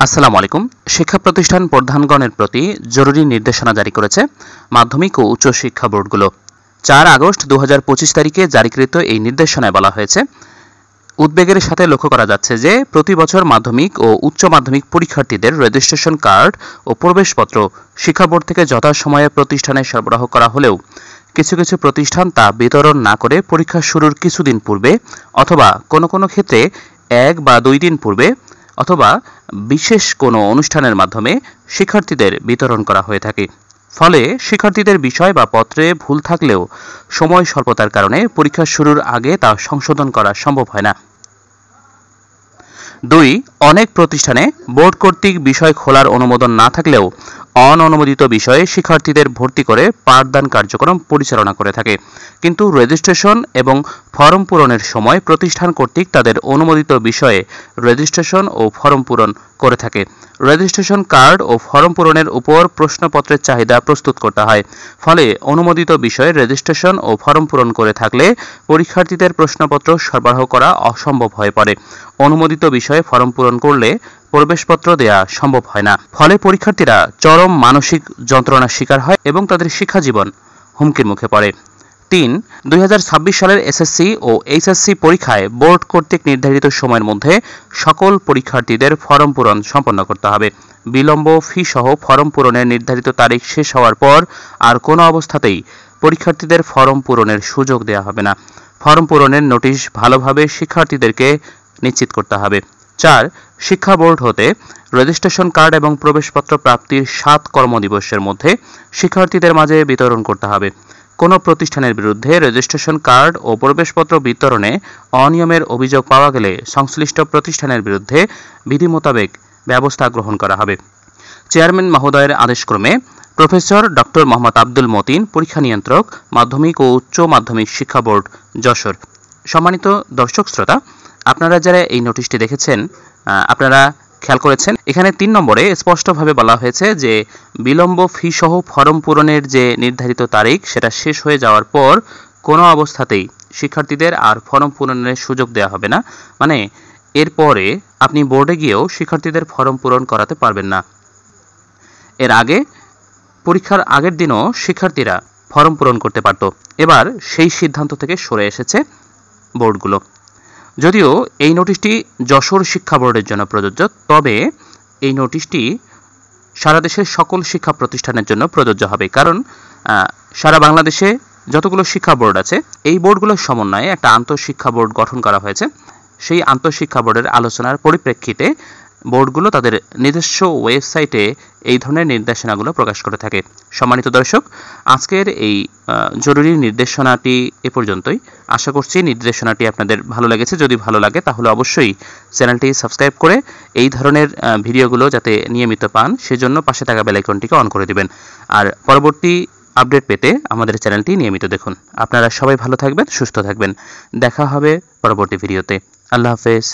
আসসালামু আলাইকুম। শিক্ষা প্রতিষ্ঠান প্রধানগণের প্রতি জরুরি নির্দেশনা জারি করেছে মাধ্যমিক ও উচ্চ শিক্ষা বোর্ডগুলো। 4 আগস্ট 2025 তারিখে জারিকৃত এই নির্দেশনায় বলা হয়েছে, উদ্বেগের সাথে লক্ষ্য করা যাচ্ছে যে প্রতি বছর মাধ্যমিক ও উচ্চ মাধ্যমিক পরীক্ষার্থীদের রেজিস্ট্রেশন কার্ড ও প্রবেশপত্র শিক্ষা বোর্ড থেকে যথাসময়ে প্রতিষ্ঠানে সরবরাহ করা হলেও কিছু কিছু প্রতিষ্ঠান তা বিতরণ না করে পরীক্ষা শুরুর কিছুদিন পূর্বে অথবা কোনো কোনো ক্ষেত্রে 1 বা 2 দিন পূর্বে অথবা বিশেষ কোনো অনুষ্ঠানের মাধ্যমে শিক্ষার্থীদের বিতরণ করা হয়ে থাকে। ফলে শিক্ষার্থীদের বিষয় বা পত্রে ভুল থাকলেও সময় স্বল্পতার কারণে পরীক্ষা শুরুর আগে তা সংশোধন করা সম্ভব হয় না। 2. অনেক প্রতিষ্ঠানে বোর্ড কর্তৃক বিষয় খোলার অনুমোদন না থাকলেও অননুমোদিত বিষয়ে শিক্ষার্থীদের ভর্তি করে পাঠদান কার্যক্রম পরিচালনা করে থাকে, কিন্তু রেজিস্ট্রেশন এবং ফরম পূরণের সময় প্রতিষ্ঠান কর্তৃক তাদের অনুমোদিত বিষয়ে রেজিস্ট্রেশন ও ফরম পূরণ করে থাকে। রেজিস্ট্রেশন কার্ড ও ফরম পূরণের উপর প্রশ্নপত্রের চাহিদা প্রস্তুত করতে হয়। ফলে অনুমোদিত বিষয়ে রেজিস্ট্রেশন ও ফরম পূরণ করে থাকলে পরীক্ষার্থীদের প্রশ্নপত্র সরবরাহ করা অসম্ভব হয়ে পড়ে। অনুমোদিত বিষয়ে ফরম পূরণ করলে প্রবেশপত্র দেয়া সম্ভব হয় না। ফলে পরীক্ষার্থীরা চরম মানসিক যন্ত্রণার শিকার হয় এবং তাদের শিক্ষাজীবন হুমকির মুখে পড়ে। 3. 2026 সালের এসএসসি ও এইচএসসি পরীক্ষায় বোর্ড কর্তৃক নির্ধারিত সময়ের মধ্যে সকল পরীক্ষার্থীদের ফরম পূরণ সম্পন্ন করতে হবে। বিলম্ব ফি সহ ফরম পূরণের নির্ধারিত তারিখ শেষ হওয়ার পর আর কোনো অবস্থাতেই পরীক্ষার্থীদের ফরম পূরণের সুযোগ দেওয়া হবে না। ফরম পূরণের নোটিশ ভালোভাবে শিক্ষার্থীদেরকে নিশ্চিত করতে হবে। 4. শিক্ষা বোর্ড হতে রেজিস্ট্রেশন কার্ড এবং প্রবেশপত্র প্রাপ্তির 7 কর্মদিবসের মধ্যে শিক্ষার্থীদের মাঝে বিতরণ করতে হবে। কোনো প্রতিষ্ঠানের বিরুদ্ধে রেজিস্ট্রেশন কার্ড ও প্রবেশপত্র বিতরণে অনিয়মের অভিযোগ পাওয়া গেলে সংশ্লিষ্ট প্রতিষ্ঠানের বিরুদ্ধে বিধি মোতাবেক ব্যবস্থা গ্রহণ করা হবে। চেয়ারম্যান মহোদয়ের আদেশক্রমে প্রফেসর ডক্টর মোহাম্মদ আব্দুল মতিন, পরীক্ষা নিয়ন্ত্রক, মাধ্যমিক ও উচ্চ মাধ্যমিক শিক্ষা বোর্ড, যশোর। সম্মানিত দর্শক শ্রোতা, আপনারা যারা এই নোটিশটি দেখেছেন, আপনারা খেয়াল করেছেন এখানে 3 নম্বরে স্পষ্টভাবে বলা হয়েছে যে বিলম্ব ফি সহ ফরম পূরণের যে নির্ধারিত তারিখ সেটা শেষ হয়ে যাওয়ার পর কোনো অবস্থাতেই শিক্ষার্থীদের আর ফরম পূরণের সুযোগ দেওয়া হবে না। মানে এরপরে আপনি বোর্ডে গিয়েও শিক্ষার্থীদের ফরম পূরণ করাতে পারবেন না। এর আগে পরীক্ষার আগের দিনও শিক্ষার্থীরা ফরম পূরণ করতে পারত। এবার সেই সিদ্ধান্ত থেকে সরে এসেছে বোর্ডগুলো। যদিও এই নোটিশটি যশোর শিক্ষা বোর্ডের জন্য প্রযোজ্য, তবে এই নোটিশটি সারা দেশের সকল শিক্ষা প্রতিষ্ঠানের জন্য প্রযোজ্য হবে। কারণ সারা বাংলাদেশে যতগুলো শিক্ষা বোর্ড আছে এই বোর্ডগুলোর সমন্বয়ে একটা আন্তঃশিক্ষা বোর্ড গঠন করা হয়েছে। সেই আন্তঃশিক্ষা বোর্ডের আলোচনার পরিপ্রেক্ষিতে বোর্ডগুলো তাদের নিজস্ব ওয়েবসাইটে এই ধরনের নির্দেশনাগুলো প্রকাশ করে থাকে। সম্মানিত দর্শক, আজকের এই জরুরি নির্দেশনাটি এ পর্যন্তই। আশা করছি নির্দেশনাটি আপনাদের ভালো লেগেছে। যদি ভালো লাগে তাহলে অবশ্যই চ্যানেলটি সাবস্ক্রাইব করে এই ধরনের ভিডিওগুলো যাতে নিয়মিত পান সেজন্য পাশে থাকা বেল আইকনটিকে অন করে দিবেন। আর পরবর্তী আপডেট পেতে আমাদের চ্যানেলটি নিয়মিত দেখুন। আপনারা সবাই ভালো থাকবেন, সুস্থ থাকবেন। দেখা হবে পরবর্তী ভিডিওতে। আল্লাহ হাফেজ।